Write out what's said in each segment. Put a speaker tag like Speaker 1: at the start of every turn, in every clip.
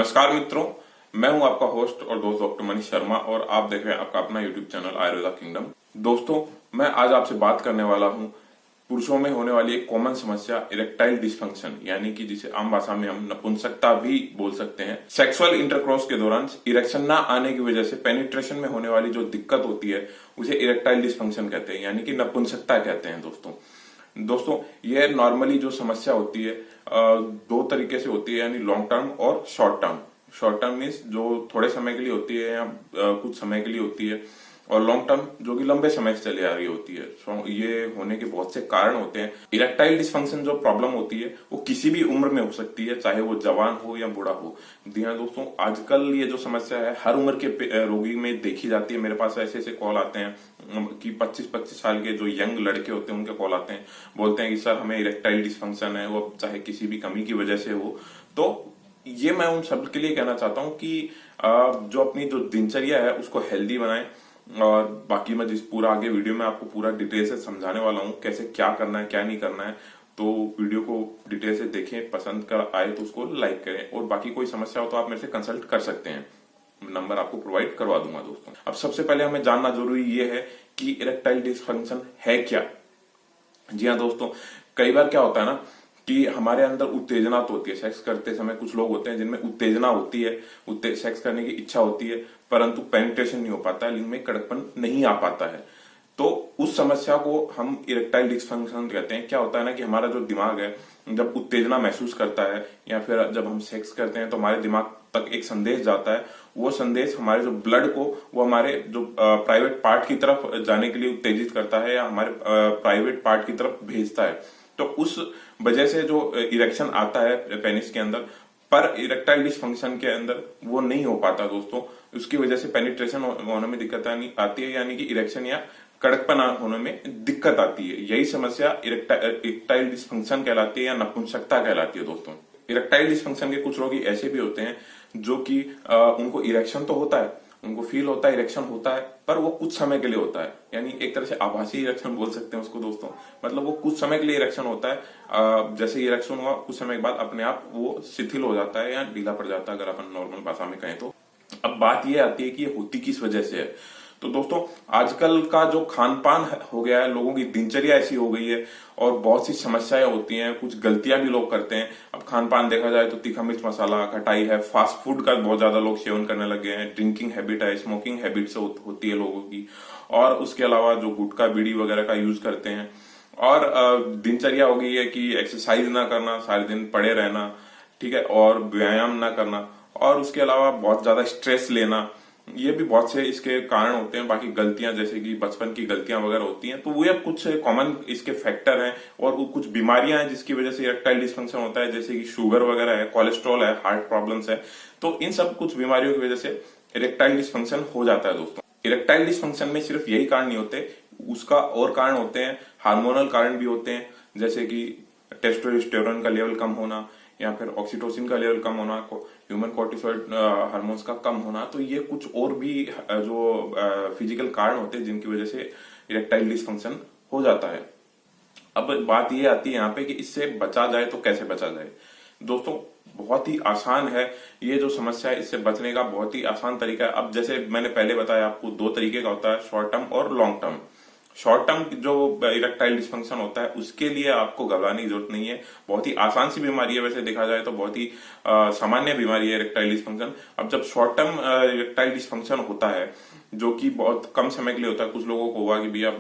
Speaker 1: नमस्कार मित्रों, मैं हूं आपका होस्ट और दोस्त डॉक्टर मनीष शर्मा और आप देख रहे हैं आपका अपना यूट्यूब चैनल आयुर्वेदा किंगडम। दोस्तों, मैं आज आपसे बात करने वाला हूं पुरुषों में होने वाली एक कॉमन समस्या इरेक्टाइल डिस्फंक्शन, यानी कि जिसे आम भाषा में हम नपुंसकता भी बोल सकते हैं। सेक्सुअल इंटरकोर्स के दौरान इरेक्शन ना आने की वजह से पेनिट्रेशन में होने वाली जो दिक्कत होती है उसे इरेक्टाइल डिस्फंक्शन कहते हैं, यानी कि नपुंसकता कहते हैं। दोस्तों यह नॉर्मली जो समस्या होती है दो तरीके से होती है, यानी लॉन्ग टर्म और short term. Short term means जो थोड़े समय के लिए होती है या कुछ समय के लिए होती है, और लॉन्ग टर्म जो कि लंबे समय से चली आ रही होती है। ये होने के बहुत से कारण होते हैं। इरेक्टाइल डिस्फंक्शन जो प्रॉब्लम होती है वो किसी भी उम्र में हो सकती है, चाहे वो जवान हो या बूढ़ा हो। जी हाँ दोस्तों, आजकल ये जो समस्या है हर उम्र के रोगी में देखी जाती है। मेरे पास ऐसे कॉल आते हैं कि 25-25 साल के जो यंग लड़के होते हैं उनके कॉल आते हैं, बोलते हैं कि सर हमें इरेक्टाइल डिस्फंक्शन है, वो चाहे किसी भी कमी की वजह से हो। तो ये मैं उन सब के लिए कहना चाहता हूँ कि जो अपनी जो दिनचर्या है उसको हेल्दी बनाएं। और बाकी मैं जिस पूरा आगे वीडियो में आपको पूरा डिटेल से समझाने वाला हूँ कैसे क्या करना है क्या नहीं करना है, तो वीडियो को डिटेल से देखें, पसंद कर आए तो उसको लाइक करें, और बाकी कोई समस्या हो तो आप मेरे से कंसल्ट कर सकते हैं, नंबर आपको प्रोवाइड करवा दूंगा। दोस्तों अब सबसे पहले हमें जानना जरूरी ये है कि इरेक्टाइल डिस्फंक्शन है क्या। जी हाँ दोस्तों, कई बार क्या होता है ना कि हमारे अंदर उत्तेजना तो होती है। सेक्स करते समय कुछ लोग होते हैं जिनमें उत्तेजना होती है, सेक्स करने की इच्छा होती है, परंतु पेनिट्रेशन नहीं हो पाता है, लिंग में कड़कपन नहीं आ पाता है। तो उस समस्या को हम इरेक्टाइल डिस्फंक्शन कहते हैं। क्या होता है ना कि हमारा जो दिमाग है जब उत्तेजना महसूस करता है या फिर जब हम सेक्स करते हैं तो हमारे दिमाग तक एक संदेश जाता है। वो संदेश हमारे जो ब्लड को वो हमारे जो प्राइवेट पार्ट की तरफ जाने के लिए उत्तेजित करता है या हमारे प्राइवेट पार्ट की तरफ भेजता है। तो उस वजह से जो इरेक्शन आता है पेनिस के अंदर, पर इरेक्टाइल डिस्फंक्शन के अंदर वो नहीं हो पाता दोस्तों। उसकी वजह से पेनिट्रेशन होने में दिक्कत आती है, यानी कि इरेक्शन या कड़कपन होने में दिक्कत आती है। यही समस्या इरेक्टाइल डिस्फंक्शन कहलाती है या नपुंसकता कहलाती है। दोस्तों इरेक्टाइल डिस्फंक्शन के कुछ रोगी ऐसे भी होते हैं जो कि उनको इरेक्शन तो होता है, उनको फील होता है, इरेक्शन होता है, पर वो कुछ समय के लिए होता है, यानी एक तरह से आभासी इरेक्शन बोल सकते हैं उसको दोस्तों। मतलब वो कुछ समय के लिए इरेक्शन होता है, जैसे इरेक्शन हुआ कुछ समय के बाद अपने आप वो शिथिल हो जाता है या ढीला पड़ जाता है, अगर अपन नॉर्मल भाषा में कहें तो। अब बात ये आती है कि ये होती किस वजह से है। तो दोस्तों आजकल का जो खान पान हो गया है, लोगों की दिनचर्या ऐसी हो गई है और बहुत सी समस्याएं होती हैं, कुछ गलतियां भी लोग करते हैं। अब खान पान देखा जाए तो तीखा मिर्च मसाला, खटाई है, फास्ट फूड का बहुत ज्यादा लोग सेवन करने लग गए हैं, ड्रिंकिंग हैबिट है, स्मोकिंग हैबिट से होती है लोगों की, और उसके अलावा जो गुटखा बीड़ी वगैरह का यूज करते हैं। और दिनचर्या हो गई है कि एक्सरसाइज ना करना, सारे दिन पड़े रहना, ठीक है, और व्यायाम ना करना, और उसके अलावा बहुत ज्यादा स्ट्रेस लेना। ये भी बहुत से इसके कारण होते हैं। बाकी गलतियां जैसे कि बचपन की गलतियां वगैरह होती हैं, तो वो अब कुछ कॉमन इसके फैक्टर हैं। और वो कुछ बीमारियां हैं जिसकी वजह से इरेक्टाइल डिस्फंक्शन होता है, जैसे कि शुगर वगैरह है, कोलेस्ट्रॉल है, हार्ट प्रॉब्लम्स है। तो इन सब कुछ बीमारियों की वजह से इरेक्टाइल डिस्फंक्शन हो जाता है। दोस्तों इरेक्टाइल डिस्फंक्शन में सिर्फ यही कारण नहीं होते, उसका और कारण होते हैं, हार्मोनल कारण भी होते हैं, जैसे कि टेस्टोस्टेरोन का लेवल कम होना या फिर ऑक्सीटोसिन का लेवल कम होना, ह्यूमन कोर्टिसोइड हार्मोन्स का कम होना। तो ये कुछ और भी जो फिजिकल कारण होते हैं जिनकी वजह से इरेक्टाइल डिस्फंक्शन हो जाता है। अब बात ये आती है यहाँ पे कि इससे बचा जाए तो कैसे बचा जाए। दोस्तों बहुत ही आसान है ये जो समस्या है, इससे बचने का बहुत ही आसान तरीका है। अब जैसे मैंने पहले बताया आपको, दो तरीके का होता है, शॉर्ट टर्म और लॉन्ग टर्म। शॉर्ट टर्म जो इरेक्टाइल डिस्फंक्शन होता है उसके लिए आपको घबराने की जरूरत नहीं है, बहुत ही आसान सी बीमारी है। वैसे देखा जाए तो बहुत ही सामान्य बीमारी है इरेक्टाइल डिस्फंक्शन। अब जब शॉर्ट टर्म इरेक्टाइल डिस्फंक्शन होता है जो कि बहुत कम समय के लिए होता है, कुछ लोगों को हुआ कि भैया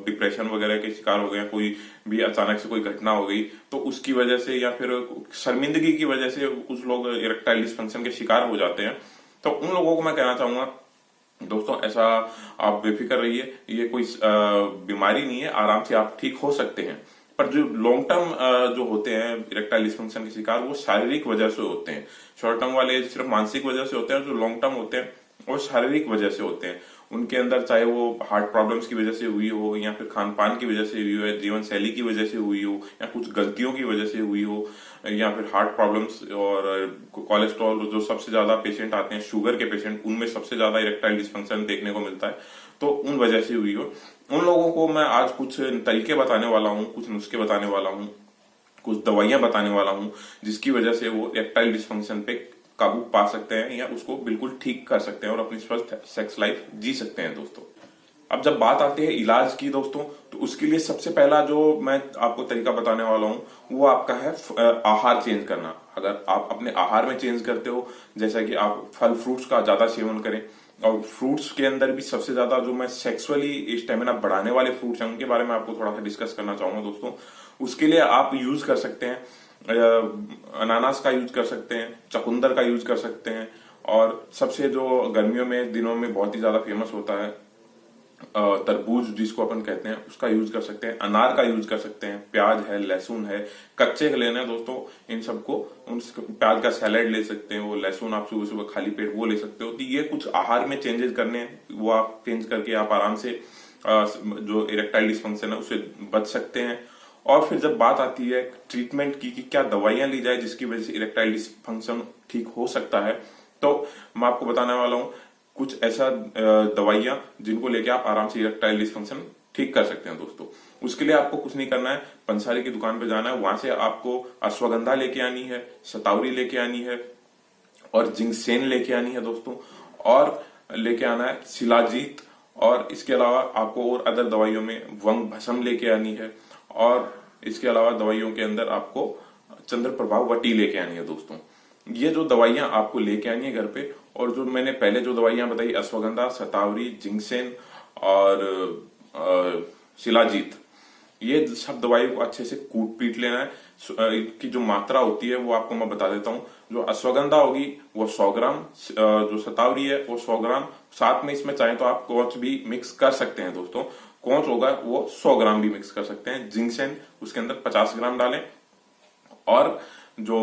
Speaker 1: डिप्रेशन वगैरह के शिकार हो गए, कोई भी अचानक से कोई घटना हो गई तो उसकी वजह से, या फिर शर्मिंदगी की वजह से कुछ लोग इरेक्टाइल डिस्फंक्शन के शिकार हो जाते हैं। तो उन लोगों को मैं कहना चाहूंगा दोस्तों, ऐसा आप बेफिक्र रहिए, ये कोई बीमारी नहीं है, आराम से आप ठीक हो सकते हैं। पर जो लॉन्ग टर्म जो होते हैं इरेक्टाइल डिस्फंक्शन के शिकार, वो शारीरिक वजह से होते हैं। शॉर्ट टर्म वाले सिर्फ मानसिक वजह से होते हैं, और जो लॉन्ग टर्म होते हैं वो शारीरिक वजह से होते हैं। उनके अंदर चाहे वो हार्ट प्रॉब्लम्स की वजह से हुई हो, या फिर खान पान की वजह से हुई हो, जीवन शैली की वजह से हुई हो, या कुछ गलतियों की वजह से हुई हो, या फिर हार्ट प्रॉब्लम्स और कोलेस्ट्रॉल, जो सबसे ज्यादा पेशेंट आते हैं शुगर के पेशेंट, उनमें सबसे ज्यादा इरेक्टाइल डिस्फंक्शन देखने को मिलता है, तो उन वजह से हुई हो। उन लोगों को मैं आज कुछ तरीके बताने वाला हूँ, कुछ नुस्खे बताने वाला हूँ, कुछ दवाइयां बताने वाला हूँ, जिसकी वजह से वो इरेक्टाइल डिस्फंक्शन पे काबू पा सकते हैं या उसको बिल्कुल ठीक कर सकते हैं और अपनी स्वस्थ सेक्स लाइफ जी सकते हैं दोस्तों। अब जब बात आती है इलाज की दोस्तों, तो उसके लिए सबसे पहला जो मैं आपको तरीका बताने वाला हूँ वो आपका है आहार चेंज करना। अगर आप अपने आहार में चेंज करते हो, जैसा कि आप फल फ्रूट्स का ज्यादा सेवन करें, और फ्रूट्स के अंदर भी सबसे ज्यादा जो मैं सेक्सुअली स्टेमिना बढ़ाने वाले फ्रूट्स हैं उनके बारे में आपको थोड़ा सा डिस्कस करना चाहूंगा दोस्तों। उसके लिए आप यूज कर सकते हैं अनानास का यूज कर सकते हैं, चकुंदर का यूज कर सकते हैं, और सबसे जो गर्मियों में दिनों में बहुत ही ज्यादा फेमस होता है तरबूज जिसको अपन कहते हैं, उसका यूज कर सकते हैं, अनार का यूज कर सकते हैं, प्याज है, लहसुन है, कच्चे लेना है दोस्तों इन सबको। प्याज का सैलेड ले सकते हैं, वो लहसुन आप सुबह सुबह खाली पेट वो ले सकते हो। तो ये कुछ आहार में चेंजेस करने हैं, वो आप चेंज करके आप आराम से जो इरेक्टाइल डिस्फंक्शन है उससे बच सकते हैं। और फिर जब बात आती है ट्रीटमेंट की कि क्या दवाइयां ली जाए जिसकी वजह से इरेक्टाइल डिस्फंक्शन ठीक हो सकता है, तो मैं आपको बताने वाला हूं कुछ ऐसा दवाइयां जिनको लेके आप आराम से इरेक्टाइल डिस्फंक्शन ठीक कर सकते हैं दोस्तों। उसके लिए आपको कुछ नहीं करना है, पंसारी की दुकान पे जाना है, वहां से आपको अश्वगंधा लेके आनी है, शतावरी लेके आनी है, और जिंकसेन लेके आनी है दोस्तों, और लेके आना है शिलाजीत, और इसके अलावा आपको और अदर दवाइयों में वंग भस्म लेके आनी है, और इसके अलावा दवाइयों के अंदर आपको चंद्र प्रभाव वटी लेके आनी है दोस्तों। ये जो दवाइयां आपको लेके आनी है घर पे, और जो मैंने पहले जो दवाइयां बताई अश्वगंधा, शतावरी, जिंकसेन और शिलाजीत, ये सब दवाई को अच्छे से कूट पीट लेना है। इनकी जो मात्रा होती है वो आपको मैं बता देता हूँ। जो अश्वगंधा होगी वो 100 ग्राम, जो शतावरी है वो 100 ग्राम, साथ में इसमें चाहे तो आप कोच भी मिक्स कर सकते हैं दोस्तों। कोच होगा वो 100 ग्राम भी मिक्स कर सकते हैं। जिंकसेन उसके अंदर 50 ग्राम डालें, और जो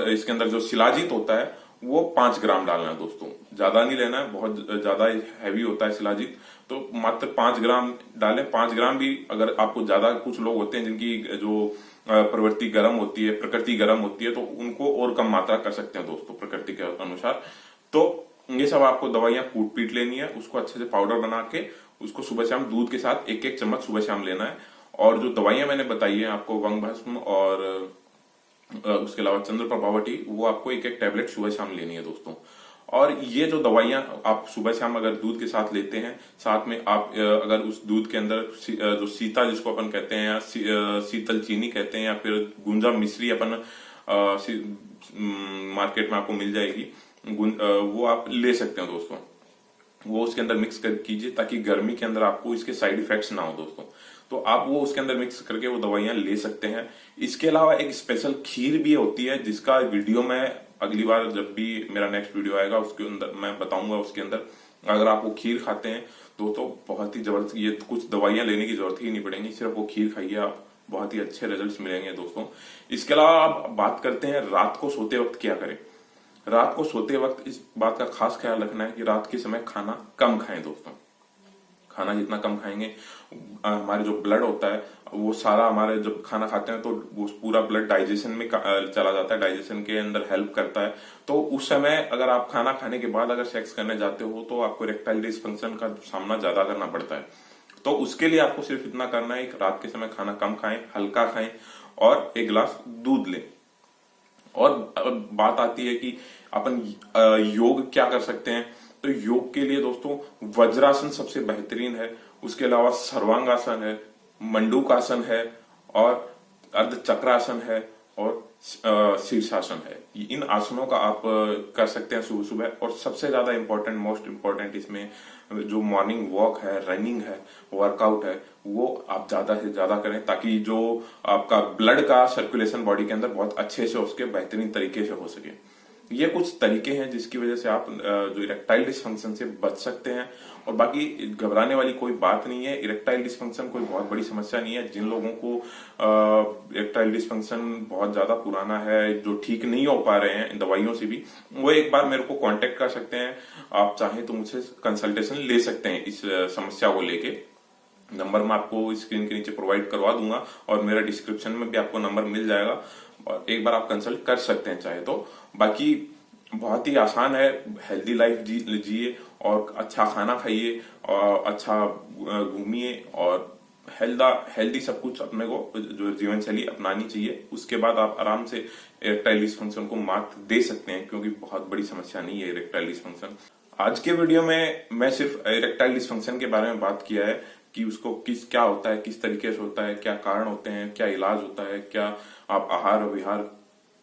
Speaker 1: इसके अंदर जो शिलाजीत होता है वो 5 ग्राम डालना है दोस्तों। ज्यादा नहीं लेना है, बहुत ज्यादा हैवी होता है शिलाजीत, तो मात्र 5 ग्राम डालें। 5 ग्राम भी अगर आपको ज्यादा, कुछ लोग होते हैं जिनकी जो प्रवृत्ति गर्म होती है, प्रकृति गर्म होती है, तो उनको और कम मात्रा कर सकते हैं दोस्तों प्रकृति के अनुसार। तो ये सब आपको दवाइयां कूट पीट लेनी है, उसको अच्छे से पाउडर बना के उसको सुबह शाम दूध के साथ 1-1 चम्मच सुबह शाम लेना है। और जो दवाइयां मैंने बताई है आपको, वंग भस्म और उसके अलावा चंद्र प्रभावटी, वो आपको 1-1 टैबलेट सुबह शाम लेनी है दोस्तों। और ये जो दवाइयां आप सुबह शाम अगर दूध के साथ लेते हैं, साथ में आप अगर उस दूध के अंदर जो सीता जिसको अपन कहते हैं, या शीतल चीनी कहते हैं, या फिर गुंजा मिश्री अपन मार्केट में आपको मिल जाएगी, वो आप ले सकते हैं दोस्तों। वो उसके अंदर मिक्स कर कीजिए ताकि गर्मी के अंदर आपको इसके साइड इफेक्ट्स ना हो दोस्तों। तो आप वो उसके अंदर मिक्स करके वो दवाइयां ले सकते हैं। इसके अलावा एक स्पेशल खीर भी होती है जिसका वीडियो मैं अगली बार जब भी मेरा नेक्स्ट वीडियो आएगा उसके अंदर मैं बताऊंगा। उसके अंदर अगर आप वो खीर खाते हैं तो बहुत ही जबरदस्त, ये कुछ दवाइयां लेने की जरूरत ही नहीं पड़ेगी, सिर्फ वो खीर खाइए आप, बहुत ही अच्छे रिजल्ट मिलेंगे दोस्तों। इसके अलावा आप बात करते हैं रात को सोते वक्त क्या करें। रात को सोते वक्त इस बात का खास ख्याल रखना है कि रात के समय खाना कम खाएं दोस्तों। खाना जितना कम खाएंगे हमारे जो ब्लड होता है वो सारा, हमारे जब खाना खाते हैं तो वो पूरा ब्लड डाइजेशन में चला जाता है, डाइजेशन के अंदर हेल्प करता है। तो उस समय अगर आप खाना खाने के बाद अगर सेक्स करने जाते हो तो आपको इरेक्टाइल डिसफंक्शन का सामना ज्यादा करना पड़ता है। तो उसके लिए आपको सिर्फ इतना करना है, रात के समय खाना कम खाएं, हल्का खाएं, और 1 गिलास दूध लें। और बात आती है कि अपन योग क्या कर सकते हैं, तो योग के लिए दोस्तों वज्रासन सबसे बेहतरीन है। उसके अलावा सर्वांगासन है, मंडूकासन है, और अर्धचक्रासन है, और शीर्षासन है। इन आसनों का आप कर सकते हैं सुबह सुबह। और सबसे ज्यादा इंपॉर्टेंट, मोस्ट इंपॉर्टेंट इसमें जो मॉर्निंग वॉक है, रनिंग है, वर्कआउट है, वो आप ज्यादा से ज्यादा करें ताकि जो आपका ब्लड का सर्कुलेशन बॉडी के अंदर बहुत अच्छे से उसके बेहतरीन तरीके से हो सके। ये कुछ तरीके हैं जिसकी वजह से आप जो इरेक्टाइल डिसफंक्शन से बच सकते हैं। और बाकी घबराने वाली कोई बात नहीं है, इरेक्टाइल डिसफंक्शन कोई बहुत बड़ी समस्या नहीं है। जिन लोगों को इरेक्टाइल डिसफंक्शन बहुत ज्यादा पुराना है, जो ठीक नहीं हो पा रहे हैं इन दवाइयों से भी, वो एक बार मेरे को कांटेक्ट कर सकते हैं। आप चाहें तो मुझसे कंसल्टेशन ले सकते हैं इस समस्या को लेके। नंबर मैं आपको स्क्रीन के नीचे प्रोवाइड करवा दूंगा, और मेरा डिस्क्रिप्शन में भी आपको नंबर मिल जाएगा, और एक बार आप कंसल्ट कर सकते हैं चाहे तो। बाकी बहुत ही आसान है, हेल्दी लाइफ जिए, और अच्छा खाना खाइए, और अच्छा घूमिए, और हेल्दी सब कुछ अपने को जो जीवन शैली अपनानी चाहिए। उसके बाद आप आराम से इरेक्टाइल डिसफंक्शन को मात दे सकते हैं, क्योंकि बहुत बड़ी समस्या नहीं है इरेक्टाइल डिसफंक्शन। आज के वीडियो में मैं सिर्फ इरेक्टाइल डिसफंक्शन के बारे में बात किया है कि उसको क्या होता है, किस तरीके से होता है, क्या कारण होते हैं, क्या इलाज होता है, क्या आप आहार और विहार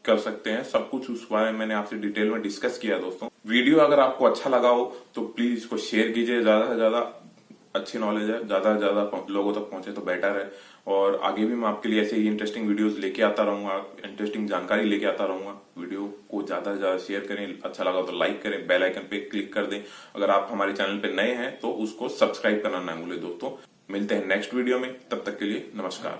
Speaker 1: कर सकते हैं, सब कुछ उस बारे में मैंने आपसे डिटेल में डिस्कस किया दोस्तों। वीडियो अगर आपको अच्छा लगा हो तो प्लीज इसको शेयर कीजिए, ज्यादा से ज्यादा। अच्छी नॉलेज है, ज्यादा से ज्यादा लोगों तक पहुंचे तो बेटर है। और आगे भी मैं आपके लिए ऐसे ही इंटरेस्टिंग वीडियोस लेके आता रहूंगा, इंटरेस्टिंग जानकारी लेके आता रहूंगा। वीडियो को ज्यादा से ज्यादा शेयर करें, अच्छा लगा तो लाइक करें, बेल आइकन पे क्लिक कर दें। अगर आप हमारे चैनल पे नए हैं तो उसको सब्सक्राइब करना ना भूलें दोस्तों। मिलते हैं नेक्स्ट वीडियो में, तब तक के लिए नमस्कार।